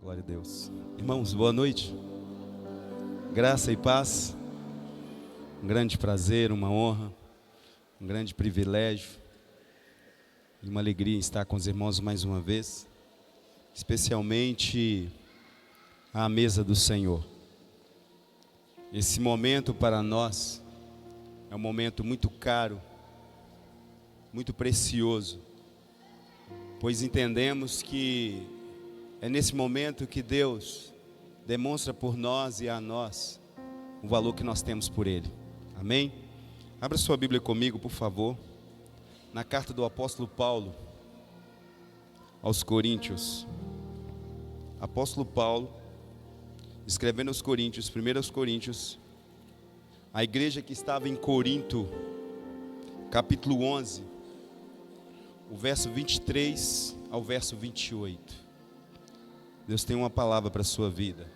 Glória a Deus. Irmãos, boa noite. Graça e paz. Um grande prazer, uma honra, um grande privilégio e uma alegria em estar com os irmãos mais uma vez, especialmente à mesa do Senhor. Esse momento para nós é um momento muito caro, muito precioso, pois entendemos que é nesse momento que Deus demonstra por nós e a nós o valor que nós temos por Ele. Amém? Abra sua Bíblia comigo, por favor, na carta do apóstolo Paulo aos Coríntios. Apóstolo Paulo, escrevendo aos Coríntios, 1 Coríntios, a igreja que estava em Corinto, capítulo 11, o verso 23 ao verso 28. Deus tem uma palavra para a sua vida.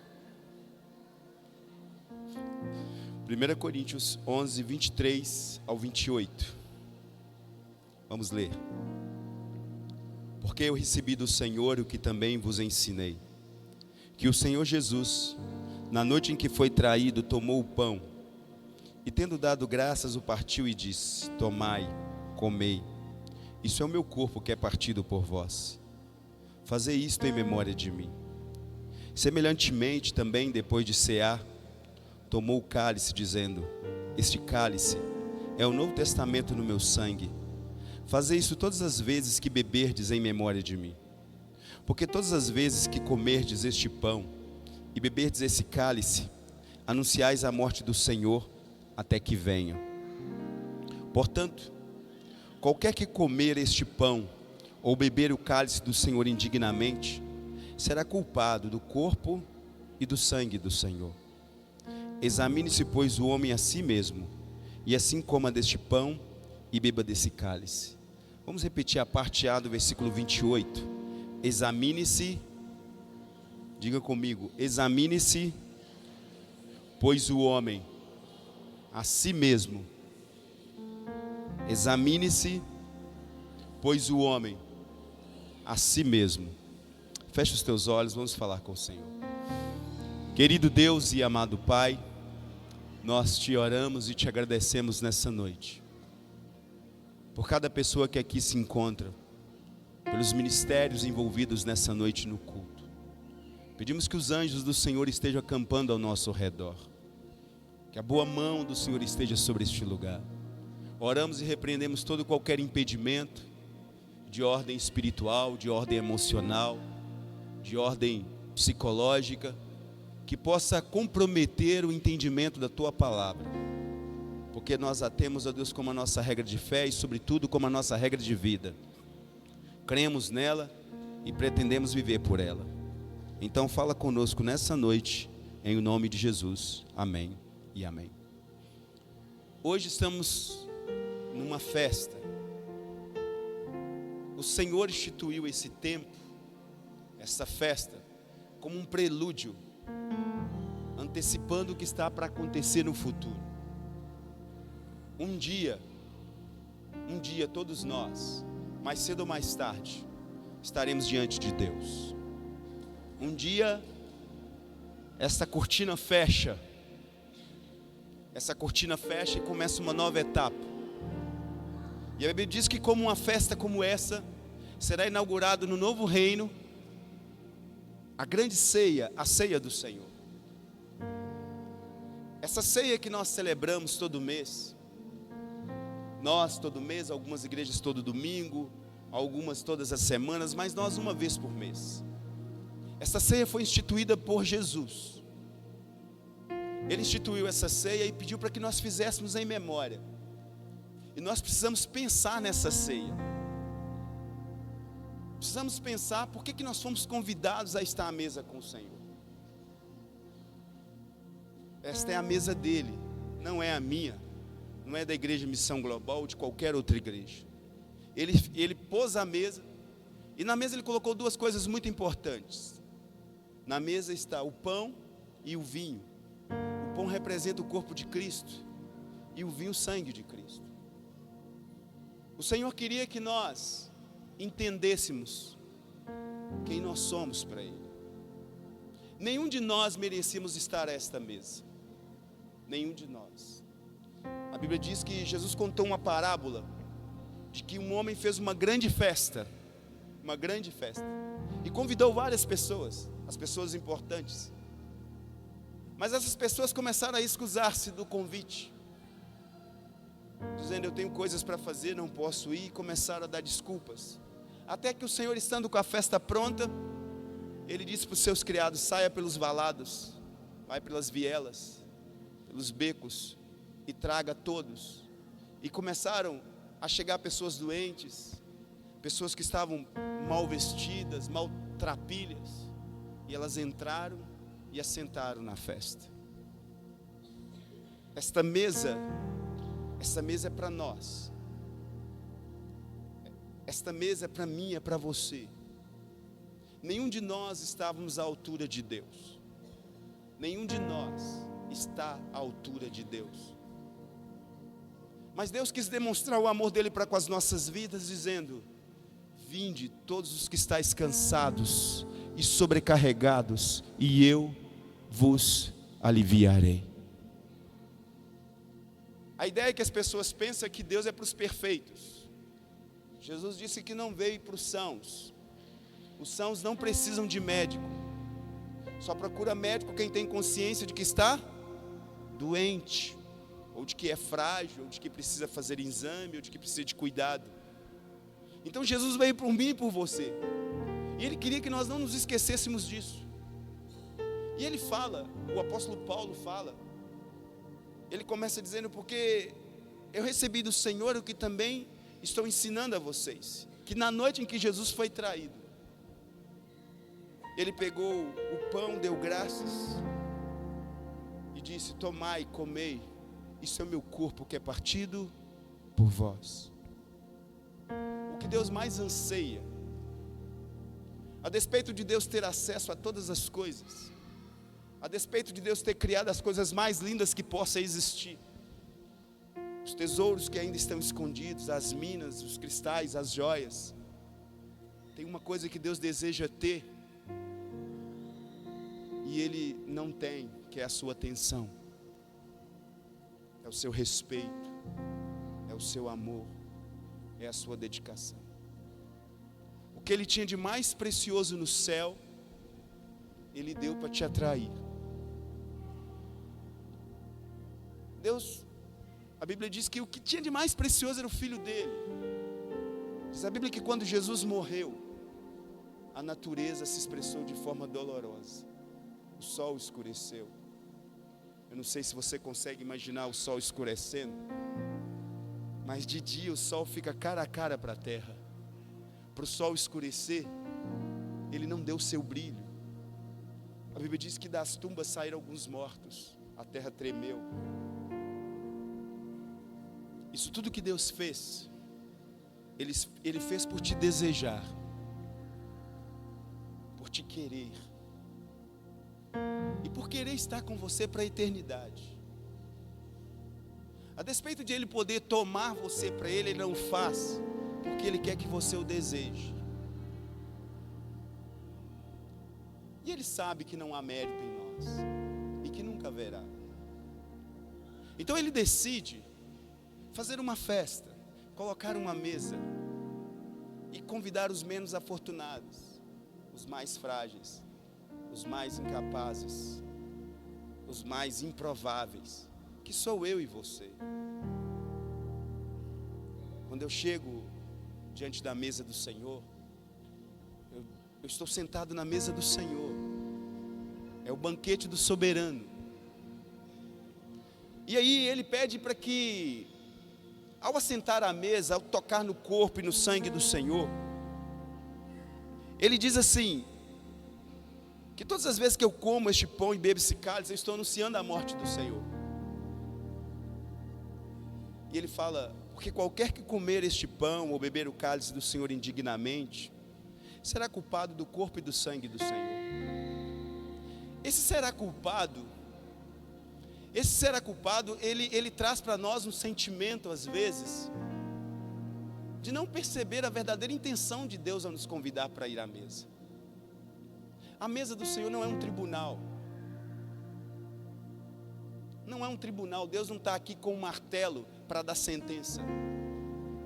1 Coríntios 11, 23 ao 28. Vamos ler. Porque eu recebi do Senhor o que também vos ensinei, que o Senhor Jesus, na noite em que foi traído, tomou o pão, e tendo dado graças, o partiu e disse: tomai, comei, isso é o meu corpo que é partido por vós. Fazei isto em memória de mim. Semelhantemente, também depois de cear, tomou o cálice, dizendo: este cálice é o Novo Testamento no meu sangue. Fazei isso todas as vezes que beberdes em memória de mim. Porque todas as vezes que comerdes este pão e beberdes esse cálice, anunciais a morte do Senhor até que venha. Portanto, qualquer que comer este pão ou beber o cálice do Senhor indignamente, será culpado do corpo e do sangue do Senhor. Examine-se, pois, o homem a si mesmo, e assim coma deste pão e beba desse cálice. Vamos repetir a parte A do versículo 28. Examine-se, diga comigo, examine-se, pois o homem a si mesmo. Examine-se, pois o homem a si mesmo. Feche os teus olhos, vamos falar com o Senhor. Querido Deus e amado Pai, nós te oramos e te agradecemos nessa noite, por cada pessoa que aqui se encontra, pelos ministérios envolvidos nessa noite no culto. Pedimos que os anjos do Senhor estejam acampando ao nosso redor, que a boa mão do Senhor esteja sobre este lugar. Oramos e repreendemos todo e qualquer impedimento de ordem espiritual, de ordem emocional, de ordem psicológica, que possa comprometer o entendimento da Tua palavra, porque nós a temos, ó Deus, como a nossa regra de fé e sobretudo como a nossa regra de vida. Cremos nela e pretendemos viver por ela. Então fala conosco nessa noite, em nome de Jesus, amém e amém. Hoje estamos numa festa. O Senhor instituiu esse tempo, essa festa, como um prelúdio, antecipando o que está para acontecer no futuro. Um dia, todos nós, mais cedo ou mais tarde, estaremos diante de Deus. Um dia, essa cortina fecha e começa uma nova etapa. E a Bíblia diz que como uma festa como essa, será inaugurado no novo reino, a grande ceia, a ceia do Senhor. Essa ceia que nós celebramos todo mês, algumas igrejas todo domingo, algumas todas as semanas, mas nós uma vez por mês. Essa ceia foi instituída por Jesus. Ele instituiu essa ceia e pediu para que nós fizéssemos em memória. E nós precisamos pensar nessa ceia. Precisamos pensar por que nós fomos convidados a estar à mesa com o Senhor. Esta é a mesa dele, não é a minha, não é da Igreja Missão Global ou de qualquer outra igreja. Ele pôs a mesa, e na mesa ele colocou duas coisas muito importantes. Na mesa está o pão e o vinho. O pão representa o corpo de Cristo e o vinho o sangue de Cristo. O Senhor queria que nós entendêssemos quem nós somos para Ele. Nenhum de nós merecíamos estar a esta mesa. Nenhum de nós. A Bíblia diz que Jesus contou uma parábola de que um homem fez uma grande festa, e convidou várias pessoas, as pessoas importantes. Mas essas pessoas começaram a escusar-se do convite, dizendo: eu tenho coisas para fazer, não posso ir, e começaram a dar desculpas. Até que o Senhor, estando com a festa pronta, Ele disse para os seus criados: saia pelos valados, vai pelas vielas, pelos becos, e traga todos. E começaram a chegar pessoas doentes, pessoas que estavam mal vestidas, maltrapilhas, e elas entraram e assentaram na festa. Essa mesa é para nós. Esta mesa é para mim, é para você. Nenhum de nós estávamos à altura de Deus. Nenhum de nós está à altura de Deus. Mas Deus quis demonstrar o amor dele para com as nossas vidas, dizendo: vinde todos os que estáis cansados e sobrecarregados, e eu vos aliviarei. A ideia é que as pessoas pensam que Deus é para os perfeitos. Jesus disse que não veio para os sãos. Os sãos não precisam de médico. Só procura médico quem tem consciência de que está doente, ou de que é frágil, ou de que precisa fazer exame, ou de que precisa de cuidado. Então Jesus veio por mim e por você. E Ele queria que nós não nos esquecêssemos disso. E Ele fala, o apóstolo Paulo fala, ele começa dizendo: porque eu recebi do Senhor o que também estou ensinando a vocês, que na noite em que Jesus foi traído, Ele pegou o pão, deu graças e disse: tomai, comei, isso é o meu corpo que é partido por vós. O que Deus mais anseia, a despeito de Deus ter acesso a todas as coisas, a despeito de Deus ter criado as coisas mais lindas que possa existir, os tesouros que ainda estão escondidos, as minas, os cristais, as joias, tem uma coisa que Deus deseja ter, e Ele não tem, que é a sua atenção, é o seu respeito, é o seu amor, é a sua dedicação. O que Ele tinha de mais precioso no céu, Ele deu para te atrair. Deus, a Bíblia diz que o que tinha de mais precioso era o Filho dele. Diz a Bíblia que quando Jesus morreu, a natureza se expressou de forma dolorosa. O sol escureceu. Eu não sei se você consegue imaginar o sol escurecendo, mas de dia o sol fica cara a cara para a terra. Para o sol escurecer, ele não deu seu brilho. A Bíblia diz que das tumbas saíram alguns mortos, a terra tremeu. Isso tudo que Deus fez, Ele fez por te desejar, por te querer, e por querer estar com você para a eternidade. A despeito de Ele poder tomar você para Ele, Ele não faz, porque Ele quer que você o deseje. E Ele sabe que não há mérito em nós, e que nunca haverá. Então Ele decide fazer uma festa, colocar uma mesa e convidar os menos afortunados, os mais frágeis, os mais incapazes, os mais improváveis, que sou eu e você. Quando eu chego diante da mesa do Senhor, eu estou sentado na mesa do Senhor, é o banquete do soberano. E aí Ele pede para que, ao assentar à mesa, ao tocar no corpo e no sangue do Senhor, Ele diz assim, que todas as vezes que eu como este pão e bebo esse cálice, eu estou anunciando a morte do Senhor. E Ele fala: porque qualquer que comer este pão ou beber o cálice do Senhor indignamente, será culpado do corpo e do sangue do Senhor. Esse será culpado, ele traz para nós um sentimento, às vezes, de não perceber a verdadeira intenção de Deus ao nos convidar para ir à mesa. A mesa do Senhor não é um tribunal. Não é um tribunal. Deus não está aqui com um martelo para dar sentença.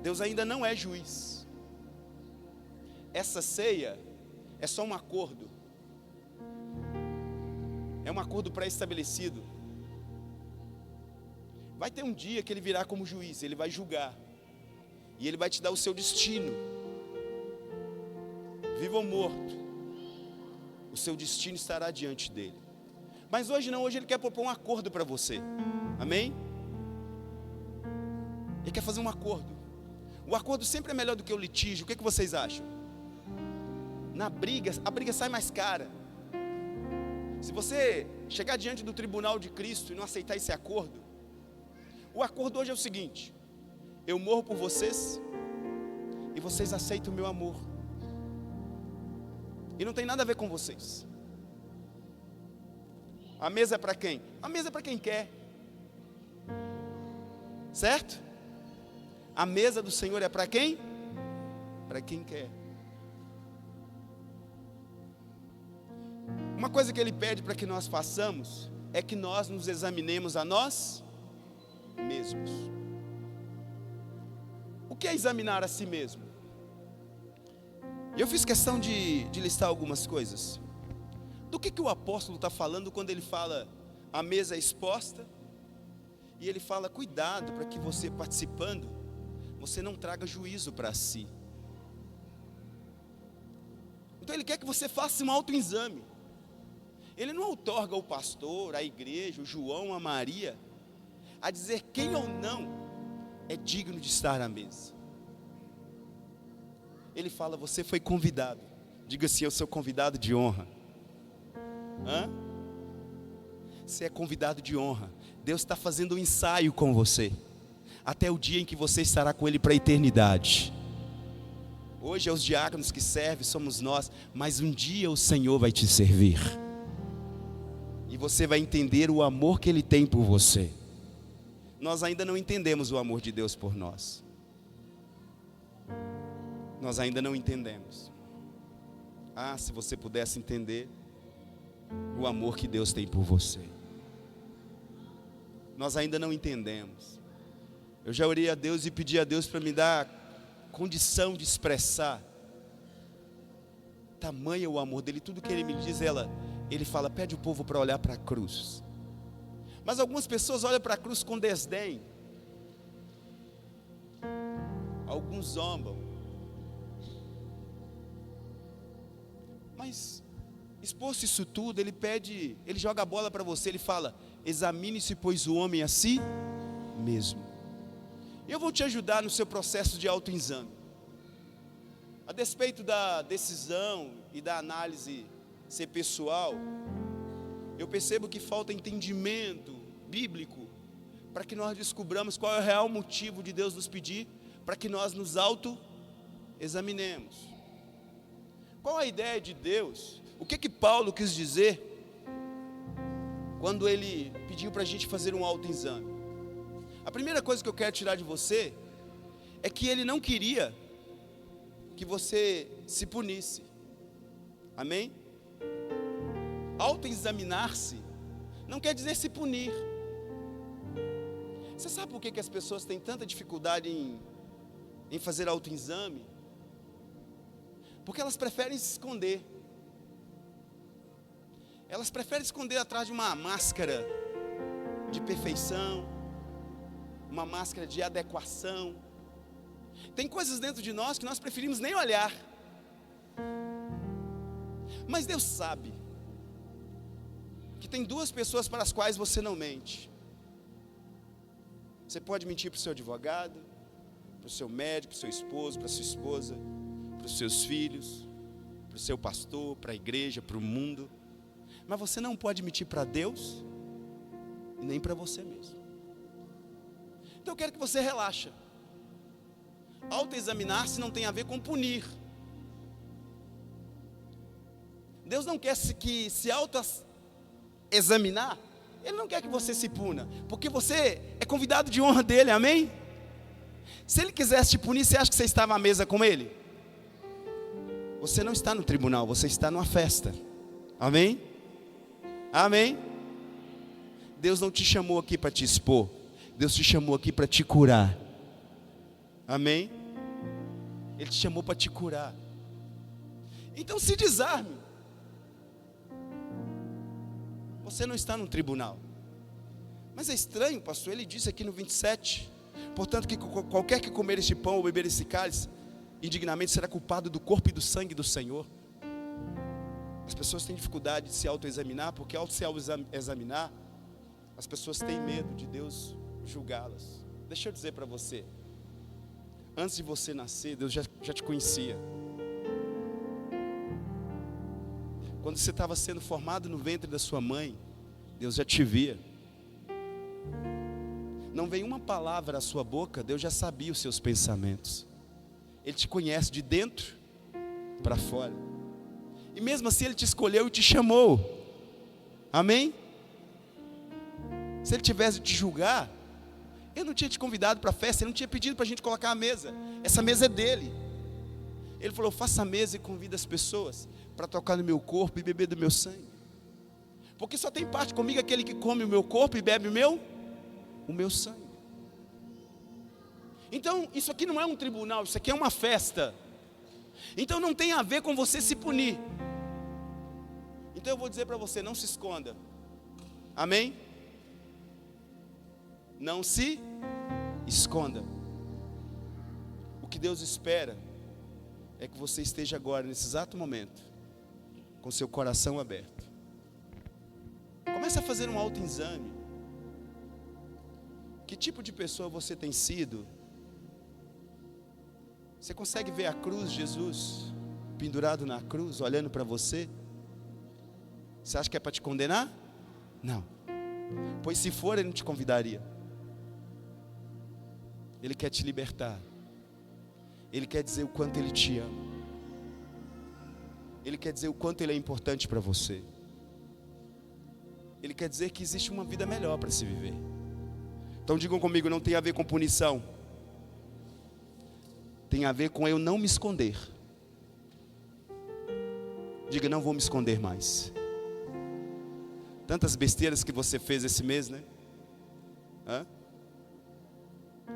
Deus ainda não é juiz. Essa ceia é só um acordo. É um acordo pré-estabelecido. Vai ter um dia que Ele virá como juiz, Ele vai julgar. E Ele vai te dar o seu destino. Vivo ou morto, o seu destino estará diante dEle. Mas hoje não, hoje Ele quer propor um acordo para você. Amém? Ele quer fazer um acordo. O acordo sempre é melhor do que o litígio. O que vocês acham? Na briga, a briga sai mais cara. Se você chegar diante do tribunal de Cristo e não aceitar esse acordo, o acordo hoje é o seguinte: eu morro por vocês e vocês aceitam o meu amor. E não tem nada a ver com vocês. A mesa é para quem? A mesa é para quem quer. Certo? A mesa do Senhor é para quem? Para quem quer. Uma coisa que Ele pede para que nós façamos é que nós nos examinemos a nós mesmos. O que é examinar a si mesmo? Eu fiz questão de listar algumas coisas. Do que o apóstolo está falando quando ele fala a mesa é exposta? E ele fala, cuidado para que você participando, você não traga juízo para si. Então ele quer que você faça um autoexame. Ele não outorga o pastor, a igreja, o João, a Maria, a dizer quem ou não é digno de estar à mesa. Ele fala, você foi convidado. Diga assim, eu sou convidado de honra. Você é convidado de honra. Deus está fazendo um ensaio com você, até o dia em que você estará com Ele para a eternidade. Hoje é os diáconos que servem, somos nós, mas um dia o Senhor vai te servir. E você vai entender o amor que Ele tem por você. Nós ainda não entendemos o amor de Deus por nós. Nós ainda não entendemos. Se você pudesse entender o amor que Deus tem por você. Nós ainda não entendemos. Eu já orei a Deus e pedi a Deus para me dar condição de expressar tamanho o amor dele. Tudo que Ele me diz, Ele fala, pede o povo para olhar para a cruz. Mas algumas pessoas olham para a cruz com desdém. Alguns zombam. Mas, exposto isso tudo, Ele joga a bola para você, Ele fala, examine-se, pois, o homem a si mesmo. Eu vou te ajudar no seu processo de autoexame. A despeito da decisão e da análise ser pessoal, eu percebo que falta entendimento bíblico para que nós descobramos qual é o real motivo de Deus nos pedir para que nós nos auto-examinemos. Qual a ideia de Deus? O que Paulo quis dizer quando ele pediu para a gente fazer um autoexame? A primeira coisa que eu quero tirar de você é que ele não queria que você se punisse. Amém? Autoexaminar-se não quer dizer se punir. Você sabe por que as pessoas têm tanta dificuldade em fazer autoexame? Porque elas preferem se esconder. Elas preferem esconder atrás de uma máscara de perfeição, uma máscara de adequação. Tem coisas dentro de nós que nós preferimos nem olhar. Mas Deus sabe que tem duas pessoas para as quais você não mente. Você pode mentir para o seu advogado, para o seu médico, para o seu esposo, para a sua esposa, para os seus filhos, para o seu pastor, para a igreja, para o mundo. Mas você não pode mentir para Deus e nem para você mesmo. Então eu quero que você relaxe. Autoexaminar-se não tem a ver com punir. Deus não quer que se autoexaminar. Ele não quer que você se puna, porque você é convidado de honra dele, amém? Se ele quisesse te punir, você acha que você estava à mesa com ele? Você não está no tribunal, você está numa festa. Amém? Amém? Deus não te chamou aqui para te expor. Deus te chamou aqui para te curar. Amém? Ele te chamou para te curar. Então se desarme. Você não está num tribunal. Mas é estranho, pastor, ele disse aqui no 27. Portanto, que qualquer que comer este pão ou beber esse cálice, indignamente será culpado do corpo e do sangue do Senhor. As pessoas têm dificuldade de se autoexaminar, porque ao se autoexaminar, as pessoas têm medo de Deus julgá-las. Deixa eu dizer para você, antes de você nascer, Deus já te conhecia. Quando você estava sendo formado no ventre da sua mãe, Deus já te via. Não vem uma palavra à sua boca, Deus já sabia os seus pensamentos. Ele te conhece de dentro para fora. E mesmo assim Ele te escolheu e te chamou. Amém? Se Ele tivesse de te julgar, Ele não tinha te convidado para a festa, Ele não tinha pedido para a gente colocar a mesa. Essa mesa é dele. Ele falou, faça a mesa e convida as pessoas para tocar no meu corpo e beber do meu sangue. Porque só tem parte comigo aquele que come o meu corpo e bebe o meu sangue. Então isso aqui não é um tribunal, isso aqui é uma festa. Então não tem a ver com você se punir. Então eu vou dizer para você, não se esconda. Amém? Não se esconda. O que Deus espera é que você esteja agora, nesse exato momento, com seu coração aberto. Comece a fazer um autoexame. Que tipo de pessoa você tem sido? Você consegue ver a cruz, Jesus pendurado na cruz, olhando para você? Você acha que é para te condenar? Não. Pois se for, Ele não te convidaria. Ele quer te libertar. Ele quer dizer o quanto Ele te ama. Ele quer dizer o quanto Ele é importante para você. Ele quer dizer que existe uma vida melhor para se viver. Então digam comigo, não tem a ver com punição. Tem a ver com eu não me esconder. Diga, não vou me esconder mais. Tantas besteiras que você fez esse mês, né?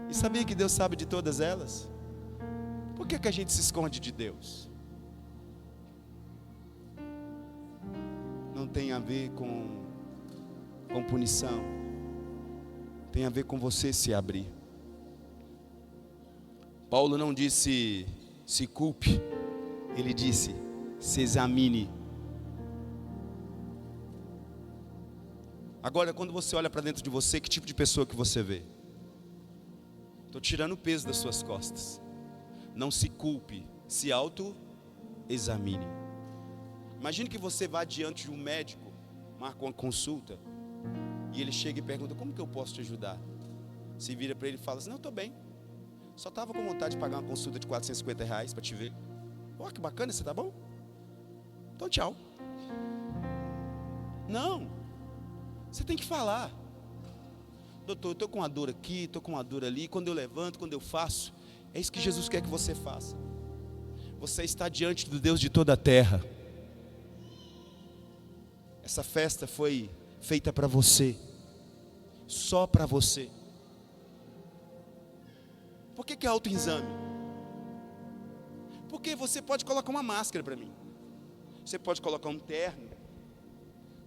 E sabia que Deus sabe de todas elas? Por que a gente se esconde de Deus? Não tem a ver com punição. Tem a ver com você se abrir. Paulo não disse se culpe. Ele disse se examine. Agora, quando você olha para dentro de você, que tipo de pessoa que você vê? Estou tirando o peso das suas costas. Não se culpe, se auto-examine. Imagine que você vá diante de um médico, marca uma consulta, e ele chega e pergunta, como que eu posso te ajudar? Você vira para ele e fala assim, não, estou bem. Só estava com vontade de pagar uma consulta de R$450 para te ver. Ó, que bacana, você tá bom? Então tchau. Não, você tem que falar. Doutor, eu estou com uma dor aqui, estou com uma dor ali. Quando eu levanto, quando eu faço, é isso que Jesus quer que você faça. Você está diante do Deus de toda a terra. Essa festa foi feita para você. Só para você. Por que é autoexame? Porque você pode colocar uma máscara para mim. Você pode colocar um terno,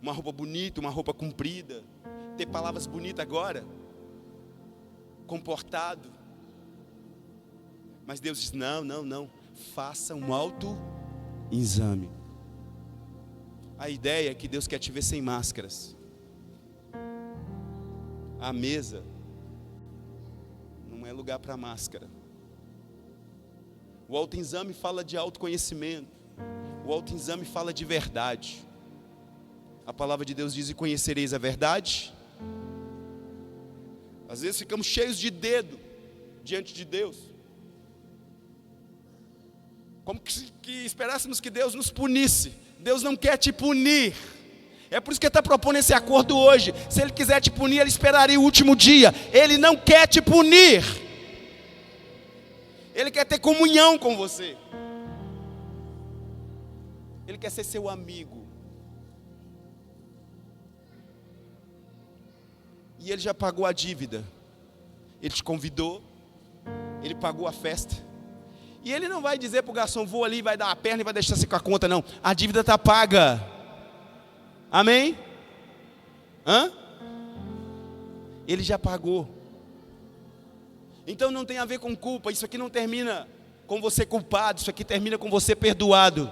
uma roupa bonita, uma roupa comprida, ter palavras bonitas agora, comportado. Mas Deus diz, não, faça um autoexame. A ideia é que Deus quer te ver sem máscaras. A mesa não é lugar para máscara. O autoexame fala de autoconhecimento. O autoexame fala de verdade. A palavra de Deus diz, e conhecereis a verdade. Às vezes ficamos cheios de dedo diante de Deus, como que esperássemos que Deus nos punisse. Deus não quer te punir. É por isso que Ele está propondo esse acordo hoje. Se Ele quiser te punir, Ele esperaria o último dia. Ele não quer te punir. Ele quer ter comunhão com você. Ele quer ser seu amigo. E ele já pagou a dívida. Ele te convidou, ele pagou a festa. E ele não vai dizer para o garçom, vou ali, vai dar a perna e vai deixar você com a conta, não. A dívida está paga. Amém? Hã? Ele já pagou. Então não tem a ver com culpa. Isso aqui não termina com você culpado. Isso aqui termina com você perdoado.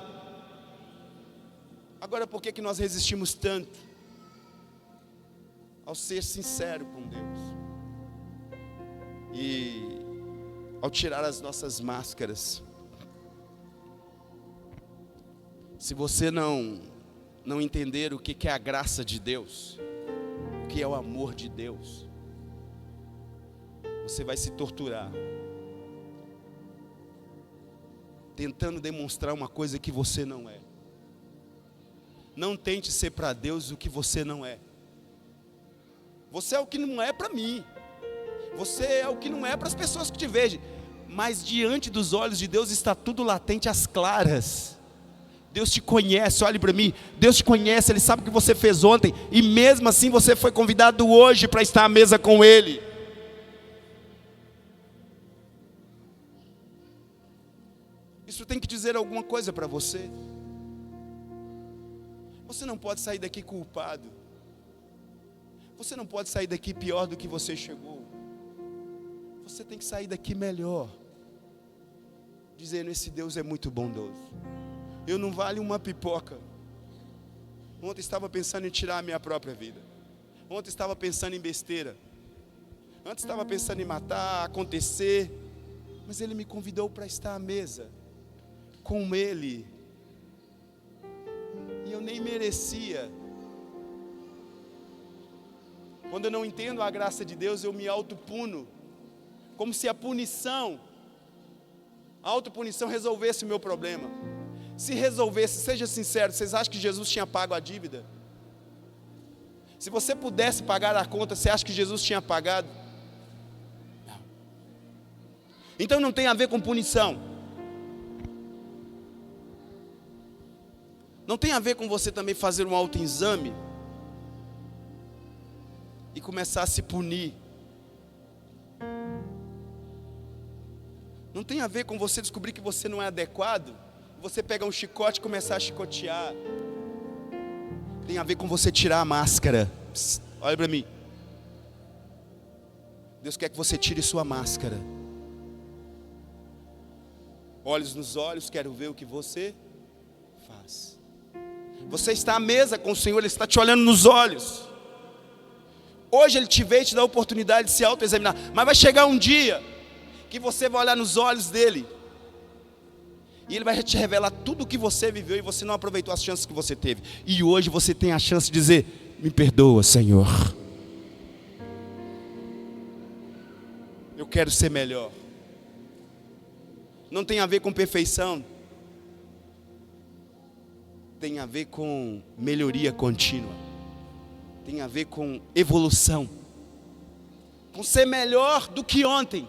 Agora, por que nós resistimos tanto ao ser sincero com Deus? E ao tirar as nossas máscaras. Se você não entender o que é a graça de Deus, o que é o amor de Deus, você vai se torturar, tentando demonstrar uma coisa que você não é. Não tente ser para Deus o que você não é. Você é o que não é para mim. Você é o que não é para as pessoas que te vejam. Mas diante dos olhos de Deus está tudo latente às claras. Deus te conhece, olhe para mim. Deus te conhece, Ele sabe o que você fez ontem. E mesmo assim você foi convidado hoje para estar à mesa com Ele. Isso tem que dizer alguma coisa para você. Você não pode sair daqui culpado. Você não pode sair daqui pior do que você chegou. Você tem que sair daqui melhor, dizendo, esse Deus é muito bondoso. Eu não valho uma pipoca. Ontem estava pensando em tirar a minha própria vida. Ontem estava pensando em besteira. Antes estava pensando em matar, acontecer. Mas Ele me convidou para estar à mesa com Ele. E eu nem merecia. Quando eu não entendo a graça de Deus, eu me autopuno. Como se a autopunição resolvesse o meu problema. Se resolvesse, seja sincero, vocês acham que Jesus tinha pago a dívida? Se você pudesse pagar a conta, você acha que Jesus tinha pagado? Não. Então não tem a ver com punição. Não tem a ver com você também fazer um autoexame e começar a se punir. Não tem a ver com você descobrir que você não é adequado, você pegar um chicote e começar a chicotear. Tem a ver com você tirar a máscara. Psst, olha para mim. Deus quer que você tire sua máscara. Olhos nos olhos, quero ver o que você faz. Você está à mesa com o Senhor, Ele está te olhando nos olhos. Hoje Ele te vê e te dá a oportunidade de se autoexaminar. Mas vai chegar um dia que você vai olhar nos olhos dEle e Ele vai te revelar tudo o que você viveu e você não aproveitou as chances que você teve. E hoje você tem a chance de dizer, me perdoa, Senhor. Eu quero ser melhor. Não tem a ver com perfeição. Tem a ver com melhoria contínua. Tem a ver com evolução. Com ser melhor do que ontem.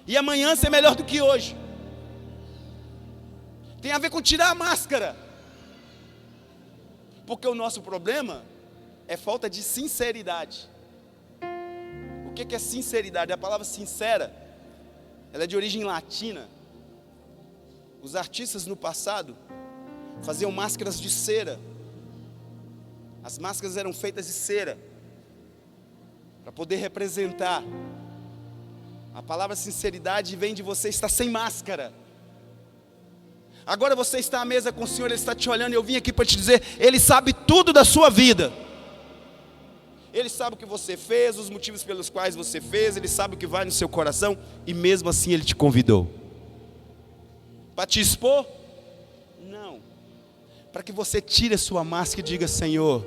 E amanhã ser melhor do que hoje. Tem a ver com tirar a máscara. Porque o nosso problema é falta de sinceridade. O que é sinceridade? A palavra sincera, ela é de origem latina. Os artistas no passado faziam máscaras de cera. As máscaras eram feitas de cera para poder representar. A palavra sinceridade vem de você estar sem máscara. Agora você está à mesa com o Senhor, Ele está te olhando, e eu vim aqui para te dizer, Ele sabe tudo da sua vida. Ele sabe o que você fez, os motivos pelos quais você fez, Ele sabe o que vai no seu coração, e mesmo assim Ele te convidou. Para te expor? Não. Para que você tire a sua máscara e diga, Senhor,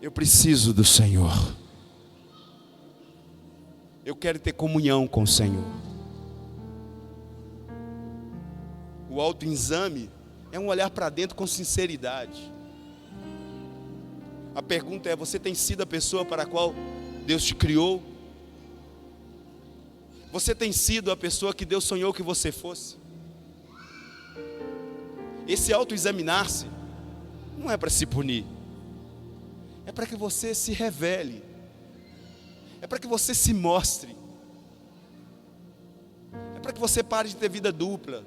eu preciso do Senhor. Eu quero ter comunhão com o Senhor. O autoexame é um olhar para dentro com sinceridade. A pergunta é, você tem sido a pessoa para a qual Deus te criou? Você tem sido a pessoa que Deus sonhou que você fosse? Esse autoexaminar-se não é para se punir. É para que você se revele. É para que você se mostre. É para que você pare de ter vida dupla.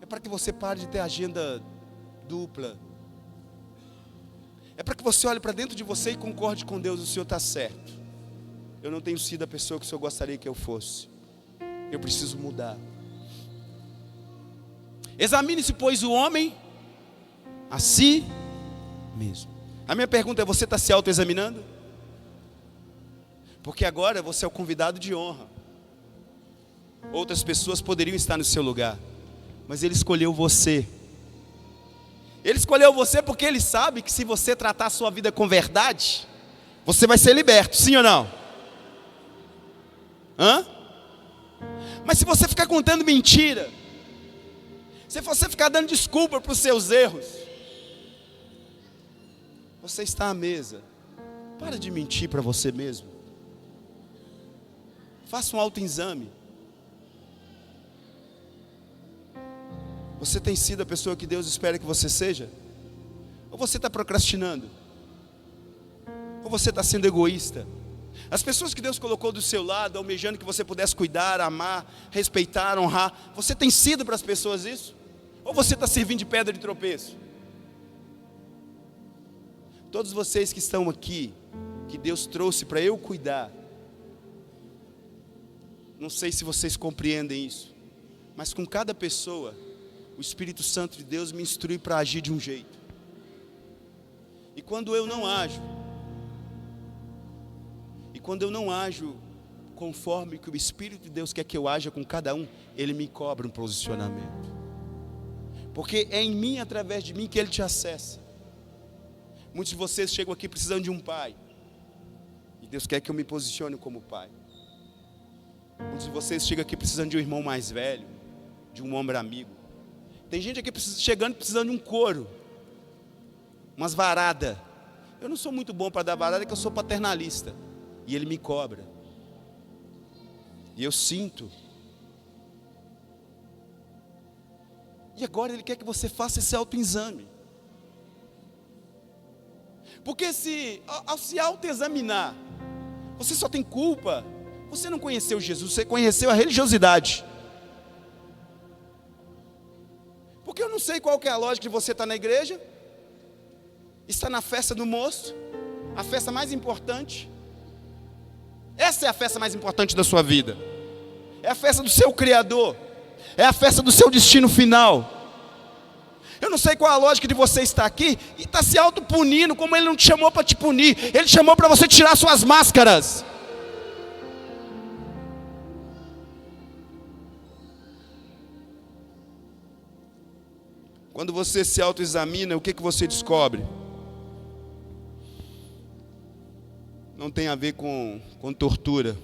É para que você pare de ter agenda dupla. É para que você olhe para dentro de você e concorde com Deus: o Senhor está certo. Eu não tenho sido a pessoa que o Senhor gostaria que eu fosse. Eu preciso mudar. Examine-se, pois, o homem a si mesmo. A minha pergunta é: você está se autoexaminando? Porque agora você é o convidado de honra. Outras pessoas poderiam estar no seu lugar, mas Ele escolheu você. Ele escolheu você porque Ele sabe que se você tratar a sua vida com verdade, você vai ser liberto, sim ou não? Mas se você ficar contando mentira, se você ficar dando desculpa para os seus erros, você está à mesa. Para de mentir para você mesmo. Faça um autoexame. Você tem sido a pessoa que Deus espera que você seja? Ou você está procrastinando? Ou você está sendo egoísta? As pessoas que Deus colocou do seu lado, almejando que você pudesse cuidar, amar, respeitar, honrar, você tem sido para as pessoas isso? Ou você está servindo de pedra de tropeço? Todos vocês que estão aqui, que Deus trouxe para eu cuidar, não sei se vocês compreendem isso, mas com cada pessoa, o Espírito Santo de Deus me instrui para agir de um jeito. E quando eu não ajo conforme que o Espírito de Deus quer que eu haja com cada um, Ele me cobra um posicionamento. Porque é em mim, através de mim, que Ele te acessa. Muitos de vocês chegam aqui precisando de um pai, e Deus quer que eu me posicione como pai. Muitos de vocês chegam aqui precisando de um irmão mais velho, de um ombro amigo. Tem gente aqui chegando precisando de um couro, umas varadas. Eu não sou muito bom para dar varada, porque eu sou paternalista. E Ele me cobra. E eu sinto. E agora Ele quer que você faça esse autoexame. Porque ao se autoexaminar, você só tem culpa. Você não conheceu Jesus, você conheceu a religiosidade. Porque eu não sei qual que é a lógica de você estar na igreja, está na festa do moço, a festa mais importante. Essa é a festa mais importante da sua vida. É a festa do seu Criador. É a festa do seu destino final. Eu não sei qual a lógica de você estar aqui e estar se autopunindo, como Ele não te chamou para te punir. Ele te chamou para você tirar suas máscaras. Quando você se autoexamina, o que você descobre? Não tem a ver com tortura.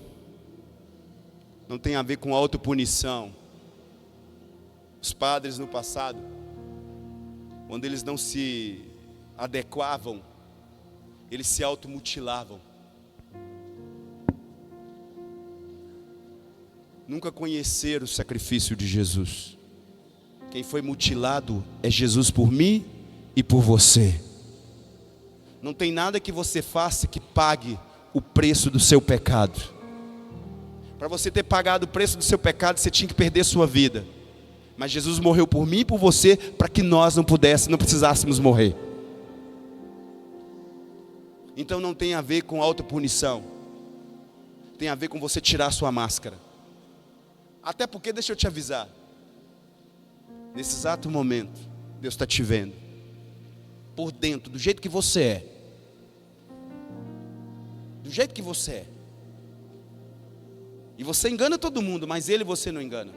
Não tem a ver com autopunição. Os padres no passado, quando eles não se adequavam, eles se automutilavam. Nunca conheceram o sacrifício de Jesus. Quem foi mutilado é Jesus por mim e por você. Não tem nada que você faça que pague o preço do seu pecado. Para você ter pagado o preço do seu pecado, você tinha que perder sua vida. Mas Jesus morreu por mim e por você, para que nós não precisássemos morrer. Então não tem a ver com autopunição. Tem a ver com você tirar sua máscara. Até porque, deixa eu te avisar, nesse exato momento, Deus está te vendo, por dentro, do jeito que você é. Do jeito que você é. E você engana todo mundo, mas Ele você não engana.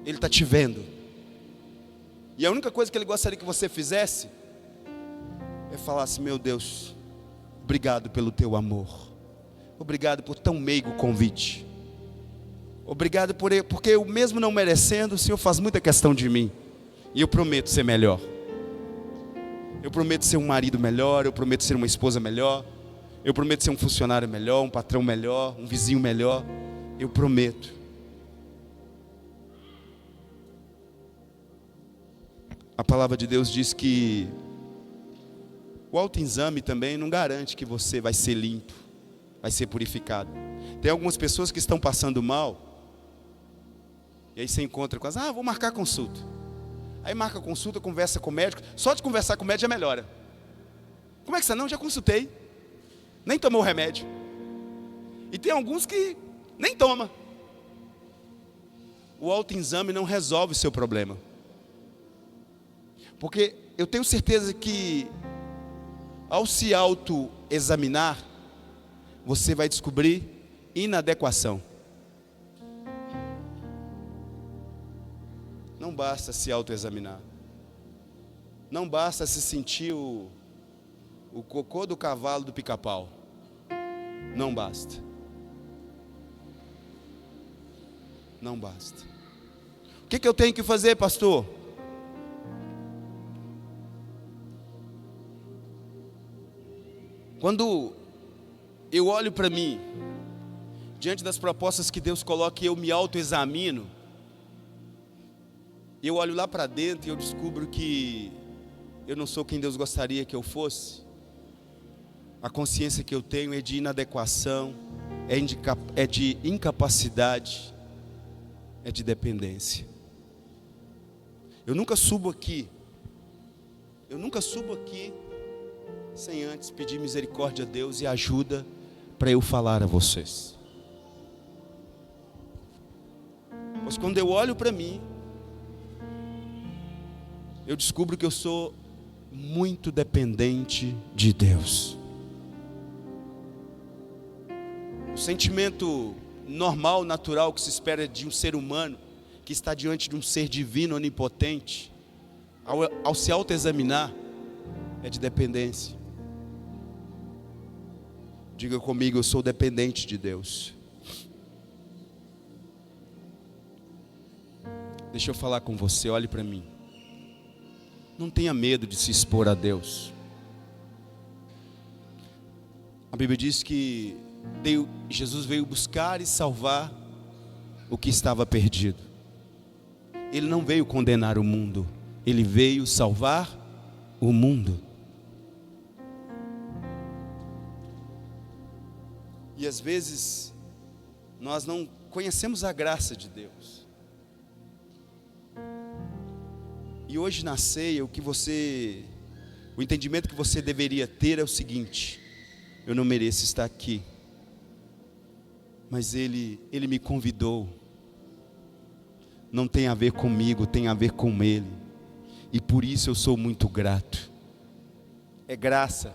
Ele está te vendo. E a única coisa que Ele gostaria que você fizesse é falar assim: meu Deus, obrigado pelo teu amor. Obrigado por tão meigo convite. Obrigado porque eu mesmo não merecendo, o Senhor faz muita questão de mim. E eu prometo ser melhor. Eu prometo ser um marido melhor, eu prometo ser uma esposa melhor. Eu prometo ser um funcionário melhor, um patrão melhor, um vizinho melhor. Eu prometo. A palavra de Deus diz que O autoexame também não garante que você vai ser limpo, vai ser purificado. Tem algumas pessoas que estão passando mal, e aí você encontra com elas, vou marcar consulta. Aí marca a consulta, conversa com o médico, só de conversar com o médico já melhora. Como é que você não? Já consultei, nem tomou o remédio. E tem alguns que nem toma. O autoexame não resolve o seu problema. Porque eu tenho certeza que ao se autoexaminar, você vai descobrir inadequação. Não basta se autoexaminar. Não basta se sentir o cocô do cavalo do pica-pau. Não basta. Não basta. O que eu tenho que fazer, pastor? Quando eu olho para mim, diante das propostas que Deus coloca e eu me autoexamino, eu olho lá para dentro e eu descubro que eu não sou quem Deus gostaria que eu fosse. A consciência que eu tenho é de inadequação, é de incapacidade, é de dependência. Eu nunca subo aqui sem antes pedir misericórdia a Deus e ajuda para eu falar a vocês. Pois quando eu olho para mim, eu descubro que eu sou muito dependente de Deus. O sentimento normal, natural que se espera de um ser humano que está diante de um ser divino, onipotente, ao se autoexaminar, é de dependência. Diga comigo, eu sou dependente de Deus. Deixa eu falar com você, olhe para mim. Não tenha medo de se expor a Deus. A Bíblia diz que Jesus veio buscar e salvar o que estava perdido. Ele não veio condenar o mundo, ele veio salvar o mundo. E às vezes nós não conhecemos a graça de Deus. E hoje na ceia, o entendimento que você deveria ter é o seguinte: eu não mereço estar aqui, mas Ele me convidou. Não tem a ver comigo, tem a ver com Ele. E por isso eu sou muito grato. É graça,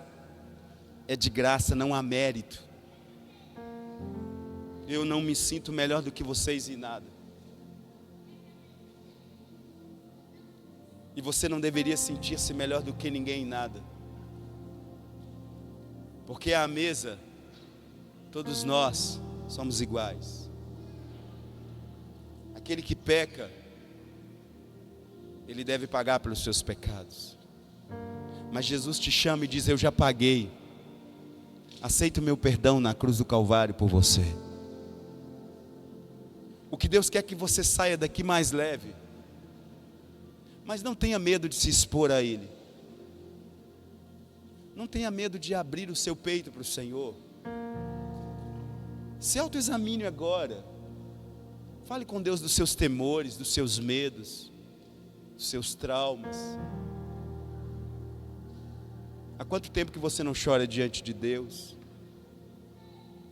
é de graça, não há mérito. Eu não me sinto melhor do que vocês em nada. E você não deveria sentir-se melhor do que ninguém em nada. Porque à mesa, todos nós somos iguais. Aquele que peca, ele deve pagar pelos seus pecados. Mas Jesus te chama e diz: eu já paguei. Aceita o meu perdão na cruz do Calvário por você. O que Deus quer é que você saia daqui mais leve. Mas não tenha medo de se expor a Ele. Não tenha medo de abrir o seu peito para o Senhor. Se autoexamine agora. Fale com Deus dos seus temores, dos seus medos, dos seus traumas. Há quanto tempo que você não chora diante de Deus?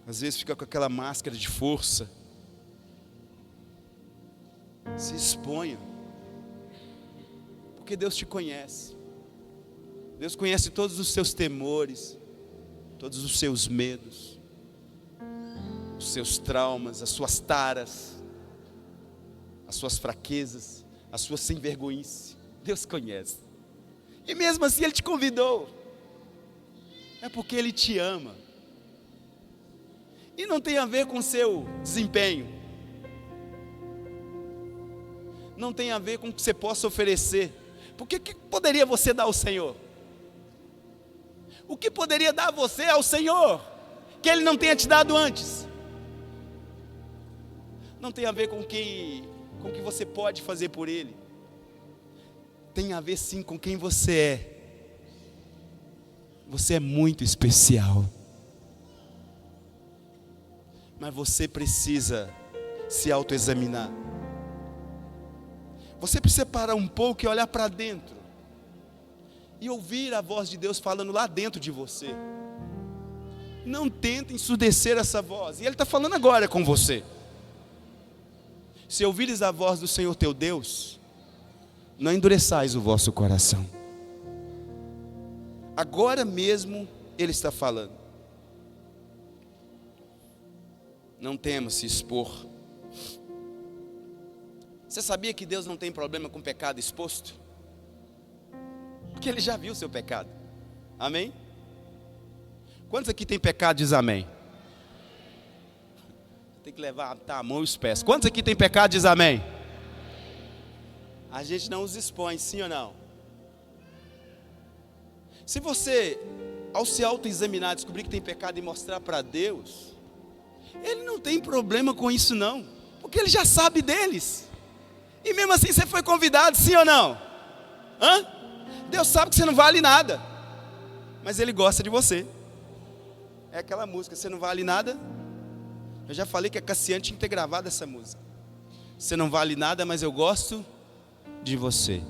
Às vezes fica com aquela máscara de força. Se exponha. Porque Deus te conhece. Deus conhece todos os seus temores, todos os seus medos, os seus traumas, as suas taras, as suas fraquezas, a sua sem-vergonhice. Deus conhece. E mesmo assim Ele te convidou. É porque Ele te ama. E não tem a ver com o seu desempenho. Não tem a ver com o que você possa oferecer. Porque o que poderia você dar ao Senhor? O que poderia dar você ao Senhor que Ele não tenha te dado antes? Não tem a ver com o que você pode fazer por Ele. Tem a ver sim com quem você é. Você é muito especial. Mas você precisa se autoexaminar. Você precisa parar um pouco e olhar para dentro. E ouvir a voz de Deus falando lá dentro de você. Não tenta ensurdecer essa voz. E Ele está falando agora com você. Se ouvires a voz do Senhor teu Deus, não endureçais o vosso coração. Agora mesmo Ele está falando. Não temas se expor. Você sabia que Deus não tem problema com pecado exposto? Porque Ele já viu o seu pecado. Amém? Quantos aqui tem pecado, diz amém? Tem que levantar a mão e os pés. Quantos aqui tem pecado, diz amém? A gente não os expõe, sim ou não? Se você, ao se autoexaminar, descobrir que tem pecado e mostrar para Deus, Ele não tem problema com isso não, porque Ele já sabe deles. E mesmo assim você foi convidado, sim ou não? Hã? Deus sabe que você não vale nada, mas Ele gosta de você. É aquela música, você não vale nada. Eu já falei que a Cassiane tinha que ter gravado essa música. Você não vale nada, mas eu gosto de você.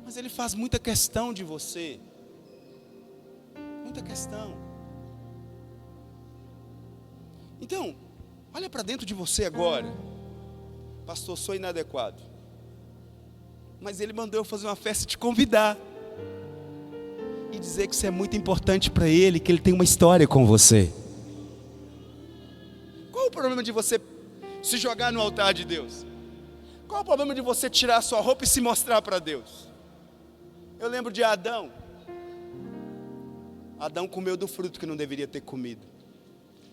Mas Ele faz muita questão de você. Muita questão. Então, olha para dentro de você agora. Pastor, sou inadequado. Mas Ele mandou eu fazer uma festa e te convidar. E dizer que você é muito importante para Ele, que Ele tem uma história com você. Qual o problema de você se jogar no altar de Deus? Qual o problema de você tirar a sua roupa e se mostrar para Deus? Eu lembro de Adão. Adão comeu do fruto que não deveria ter comido.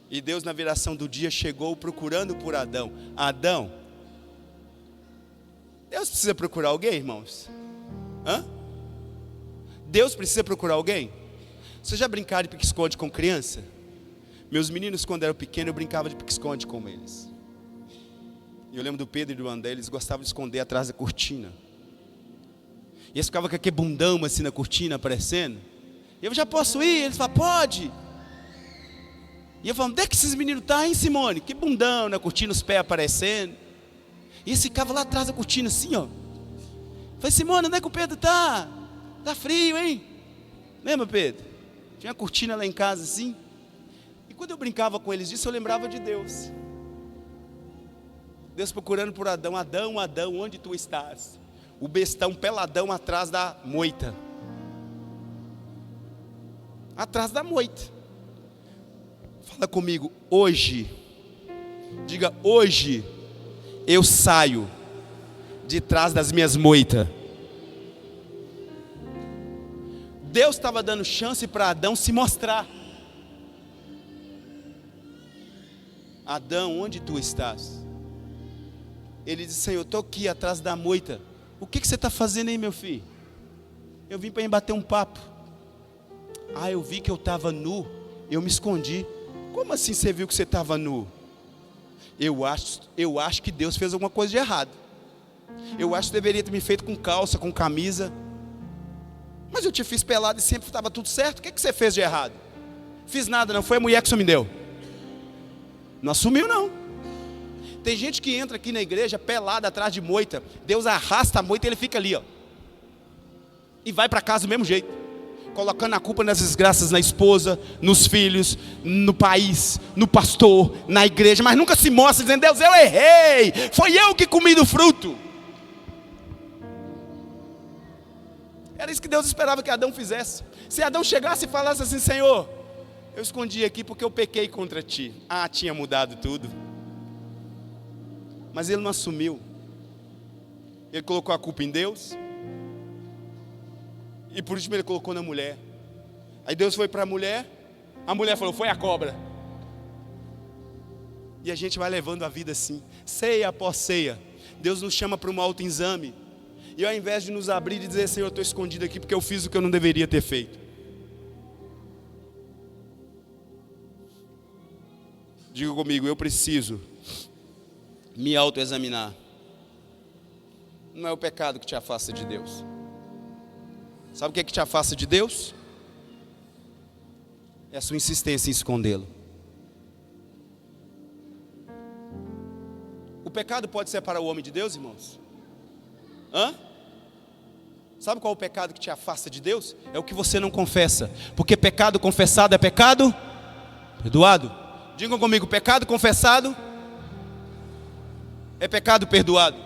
E Deus, na viração do dia, chegou procurando por Adão. Adão. Deus precisa procurar alguém, irmãos? Hã? Deus precisa procurar alguém? Vocês já brincaram de pique-esconde com criança? Meus meninos, quando eram pequenos, eu brincava de pique-esconde com eles. E eu lembro do Pedro e do André, eles gostavam de esconder atrás da cortina. E eles ficavam com aquele bundão assim na cortina, aparecendo. E eu já posso ir? Eles falavam, pode. E eu falava, onde é que esses meninos estão, hein, Simone? Que bundão na cortina, os pés aparecendo. E eles ficavam lá atrás da cortina assim, ó. Eu falei, Simone, onde é que o Pedro está? Está frio, hein? Lembra, Pedro? Tinha uma cortina lá em casa assim. E quando eu brincava com eles disso, eu lembrava de Deus. Deus procurando por Adão. Adão, Adão, onde tu estás? O bestão peladão atrás da moita. Atrás da moita. Fala comigo, hoje. Diga, hoje eu saio de trás das minhas moitas. Deus estava dando chance para Adão se mostrar. Adão, onde tu estás? Ele disse, Senhor, eu estou aqui atrás da moita. O que você está fazendo aí, meu filho? Eu vim para bater um papo. Ah, eu vi que eu estava nu, eu me escondi. Como assim você viu que você estava nu? Eu acho que Deus fez alguma coisa de errado. Eu acho que deveria ter me feito com calça, com camisa. Mas eu te fiz pelado e sempre estava tudo certo. O que você fez de errado? Fiz nada, não foi a mulher que me deu. Não assumiu, não. Tem gente que entra aqui na igreja pelada atrás de moita. Deus arrasta a moita e ele fica ali, ó. E vai para casa do mesmo jeito. Colocando a culpa nas desgraças na esposa, nos filhos, no país, no pastor, na igreja. Mas nunca se mostra dizendo, Deus, eu errei. Foi eu que comi do fruto. Era isso que Deus esperava que Adão fizesse. Se Adão chegasse e falasse assim, Senhor, eu escondi aqui porque eu pequei contra ti. Ah, tinha mudado tudo. Mas ele não assumiu. Ele colocou a culpa em Deus. E por último ele colocou na mulher. Aí Deus foi para a mulher falou, foi a cobra. E a gente vai levando a vida assim, ceia após ceia. Deus nos chama para um autoexame. E ao invés de nos abrir e dizer, Senhor, eu estou escondido aqui porque eu fiz o que eu não deveria ter feito. Diga comigo, eu preciso me autoexaminar. Não é o pecado que te afasta de Deus. Sabe o que é que te afasta de Deus? É a sua insistência em escondê-lo. O pecado pode separar o homem de Deus, irmãos? Sabe qual é o pecado que te afasta de Deus? É o que você não confessa. Porque pecado confessado é pecado perdoado. Digam comigo, pecado confessado é pecado perdoado.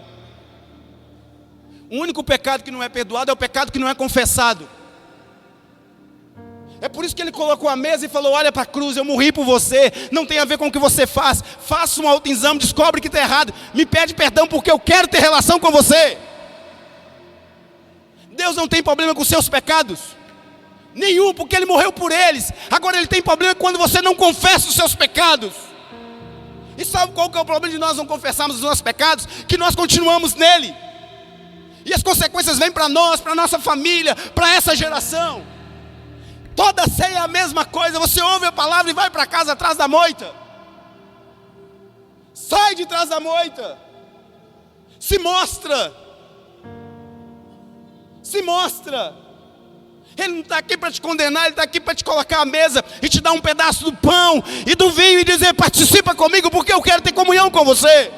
O único pecado que não é perdoado é o pecado que não é confessado. É por isso que ele colocou a mesa e falou: olha para a cruz, eu morri por você, não tem a ver com o que você faz. Faça um autoexame, descobre que está errado, me pede perdão porque eu quero ter relação com você. Deus não tem problema com os seus pecados nenhum, porque Ele morreu por eles. Agora Ele tem problema quando você não confessa os seus pecados. E sabe qual que é o problema de nós não confessarmos os nossos pecados? Que nós continuamos nele, e as consequências vêm para nós, para nossa família, para essa geração. Toda ceia é a mesma coisa. Você ouve a palavra e vai para casa atrás da moita. Sai de trás da moita. Se mostra. Se mostra. Ele não está aqui para te condenar, Ele está aqui para te colocar à mesa e te dar um pedaço do pão e do vinho e dizer: participa comigo porque eu quero ter comunhão com você.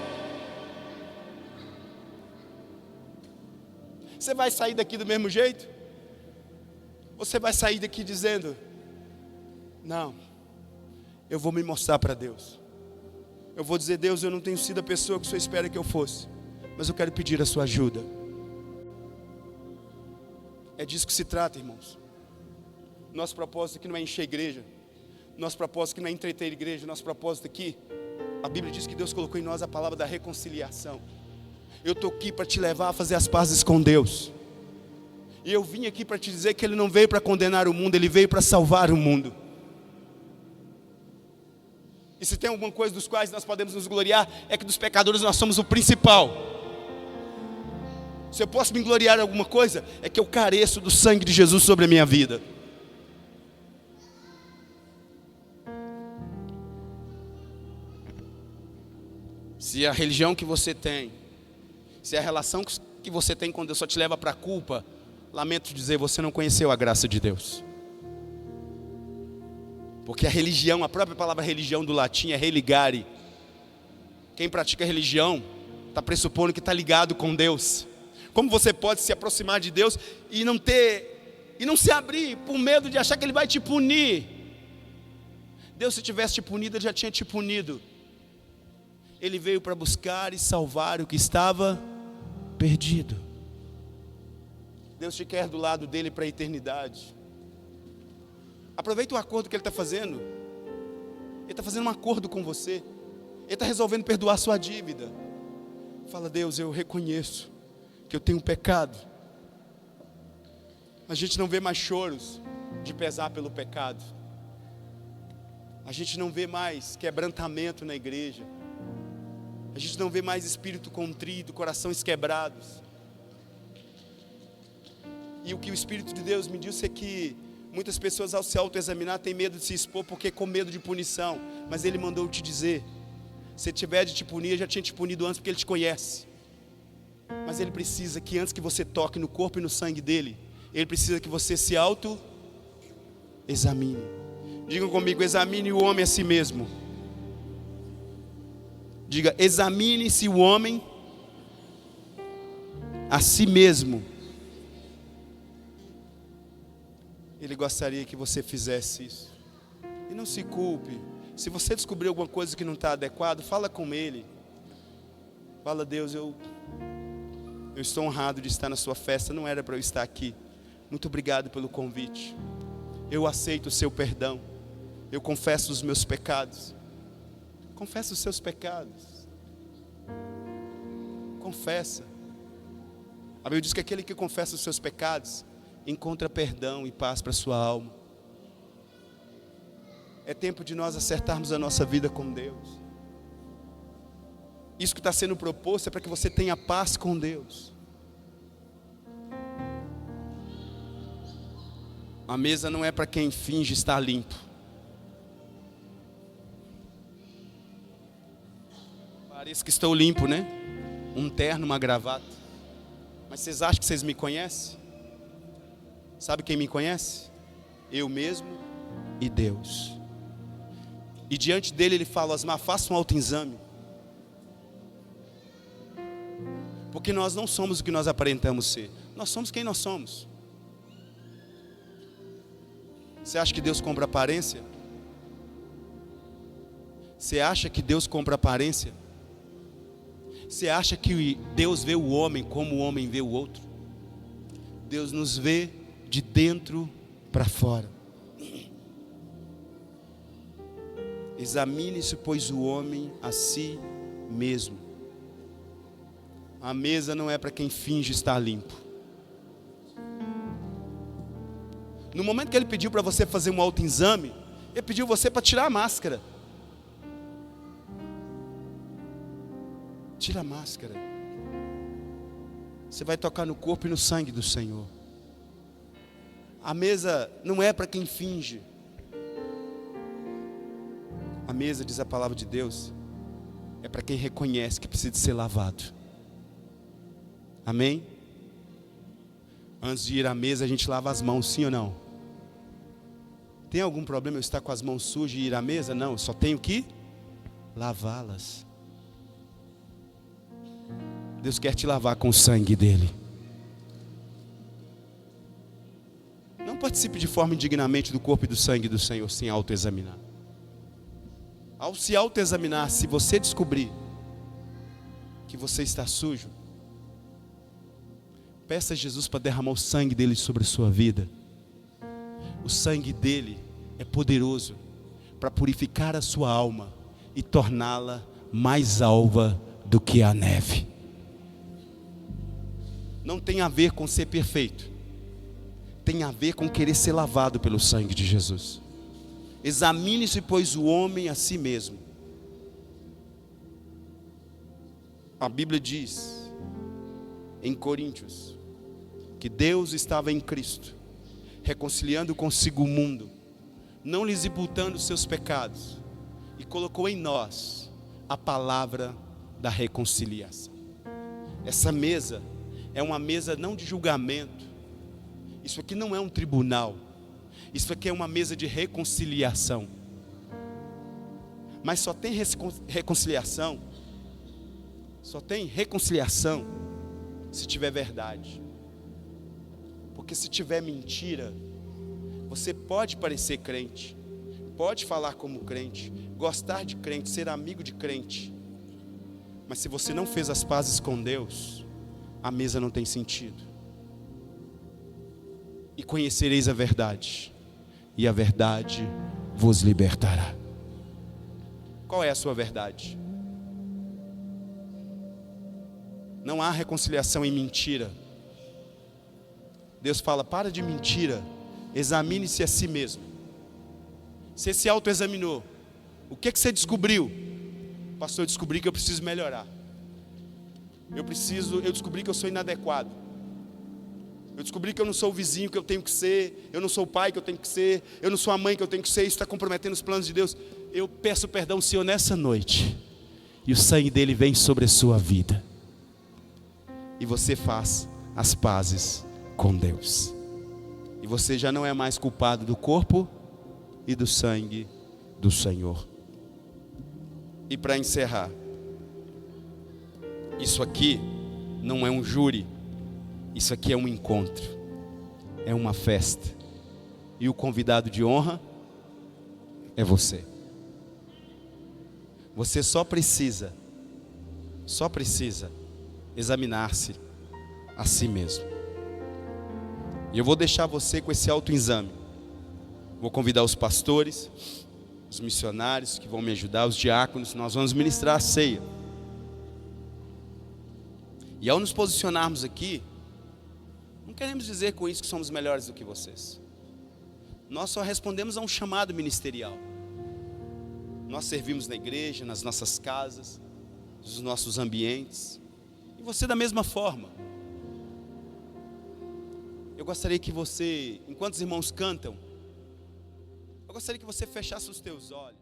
Você vai sair daqui do mesmo jeito? Ou você vai sair daqui dizendo: não, eu vou me mostrar para Deus. Eu vou dizer: Deus, eu não tenho sido a pessoa que o Senhor espera que eu fosse, mas eu quero pedir a sua ajuda. É disso que se trata, irmãos. Nosso propósito aqui não é encher a igreja. Nosso propósito aqui não é entreter a igreja. Nosso propósito aqui, a Bíblia diz que Deus colocou em nós a palavra da reconciliação. Eu estou aqui para te levar a fazer as pazes com Deus. E eu vim aqui para te dizer que Ele não veio para condenar o mundo, Ele veio para salvar o mundo. E se tem alguma coisa dos quais nós podemos nos gloriar, é que dos pecadores nós somos o principal. Se eu posso me gloriar em alguma coisa, é que eu careço do sangue de Jesus sobre a minha vida. Se a religião que você tem, se a relação que você tem com Deus só te leva para a culpa, lamento dizer, você não conheceu a graça de Deus. Porque a religião, a própria palavra religião do latim é religare. Quem pratica religião está pressupondo que está ligado com Deus. Como você pode se aproximar de Deus e não se abrir por medo de achar que Ele vai te punir? Deus, se tivesse te punido, Ele já tinha te punido. Ele veio para buscar e salvar o que estava perdido. Deus te quer do lado dele para a eternidade. Aproveita o acordo que Ele está fazendo. Ele está fazendo um acordo com você. Ele está resolvendo perdoar sua dívida. Fala: Deus, eu reconheço que eu tenho pecado. A gente não vê mais choros de pesar pelo pecado. A gente não vê mais quebrantamento na igreja. A gente não vê mais espírito contrito, corações quebrados. E o que o Espírito de Deus me disse é que muitas pessoas, ao se autoexaminar, têm medo de se expor porque com medo de punição. Mas Ele mandou te dizer: se tiver de te punir, já tinha te punido antes, porque Ele te conhece. Mas Ele precisa que antes que você toque no corpo e no sangue dEle, Ele precisa que você se auto-examine. Digam comigo: examine o homem a si mesmo. Diga: examine-se o homem a si mesmo. Ele gostaria que você fizesse isso. E não se culpe. Se você descobrir alguma coisa que não está adequado, fala com Ele. Fala: Deus, eu estou honrado de estar na sua festa, não era para eu estar aqui. Muito obrigado pelo convite. Eu aceito o seu perdão. Eu confesso os meus pecados. Confessa os seus pecados. Confessa. A Bíblia diz que aquele que confessa os seus pecados encontra perdão e paz para a sua alma. É tempo de nós acertarmos a nossa vida com Deus. Isso que está sendo proposto é para que você tenha paz com Deus. A mesa não é para quem finge estar limpo. Parece que estou limpo, né? Um terno, uma gravata. Mas vocês acham que vocês me conhecem? Sabe quem me conhece? Eu mesmo e Deus. E diante dele ele fala: Osmar, faça um autoexame. Porque nós não somos o que nós aparentamos ser. Nós somos quem nós somos. Você acha que Deus compra aparência? Você acha que Deus compra aparência? Você acha que Deus vê o homem como o homem vê o outro? Deus nos vê de dentro para fora. Examine-se, pois, o homem a si mesmo. A mesa não é para quem finge estar limpo. No momento que ele pediu para você fazer um autoexame, ele pediu você para tirar a máscara. Tira a máscara. Você vai tocar no corpo e no sangue do Senhor. A mesa não é para quem finge. A mesa, diz a palavra de Deus, é para quem reconhece que precisa de ser lavado. Amém? Antes de ir à mesa, a gente lava as mãos, sim ou não? Tem algum problema eu estar com as mãos sujas e ir à mesa? Não, eu só tenho que lavá-las. Deus quer te lavar com o sangue dele. Não participe de forma indignamente do corpo e do sangue do Senhor sem autoexaminar. Ao se autoexaminar, se você descobrir que você está sujo, peça a Jesus para derramar o sangue dele sobre a sua vida. O sangue dele é poderoso para purificar a sua alma e torná-la mais alva do que a neve. Não tem a ver com ser perfeito. Tem a ver com querer ser lavado pelo sangue de Jesus. Examine-se, pois, o homem a si mesmo. A Bíblia diz em Coríntios que Deus estava em Cristo, reconciliando consigo o mundo, não lhes imputando os seus pecados, e colocou em nós a palavra da reconciliação. Essa mesa é uma mesa não de julgamento. Isso aqui não é um tribunal. Isso aqui é uma mesa de reconciliação. Mas só tem reconciliação. Só tem reconciliação se tiver verdade. Porque se tiver mentira, você pode parecer crente, pode falar como crente, gostar de crente, ser amigo de crente, mas se você não fez as pazes com Deus, a mesa não tem sentido. E conhecereis a verdade, e a verdade vos libertará. Qual é a sua verdade? Não há reconciliação em mentira. Deus fala: para de mentira, examine-se a si mesmo. Você se autoexaminou. O que você descobriu? Pastor, eu descobri que eu preciso melhorar. Eu descobri que eu sou inadequado. Eu descobri que eu não sou o vizinho que eu tenho que ser. Eu não sou o pai que eu tenho que ser. Eu não sou a mãe que eu tenho que ser. Isso está comprometendo os planos de Deus. Eu peço perdão ao Senhor nessa noite. E o sangue dele vem sobre a sua vida. E você faz as pazes com Deus. E você já não é mais culpado do corpo e do sangue do Senhor. E para encerrar, isso aqui não é um júri. Isso aqui é um encontro. É uma festa. E o convidado de honra é você. Você só precisa examinar-se a si mesmo. E eu vou deixar você com esse autoexame. Vou convidar os pastores, os missionários que vão me ajudar, os diáconos. Nós vamos ministrar a ceia. E ao nos posicionarmos aqui, não queremos dizer com isso que somos melhores do que vocês. Nós só respondemos a um chamado ministerial. Nós servimos na igreja, nas nossas casas, nos nossos ambientes. E você da mesma forma. Eu gostaria que você, enquanto os irmãos cantam, eu gostaria que você fechasse os teus olhos.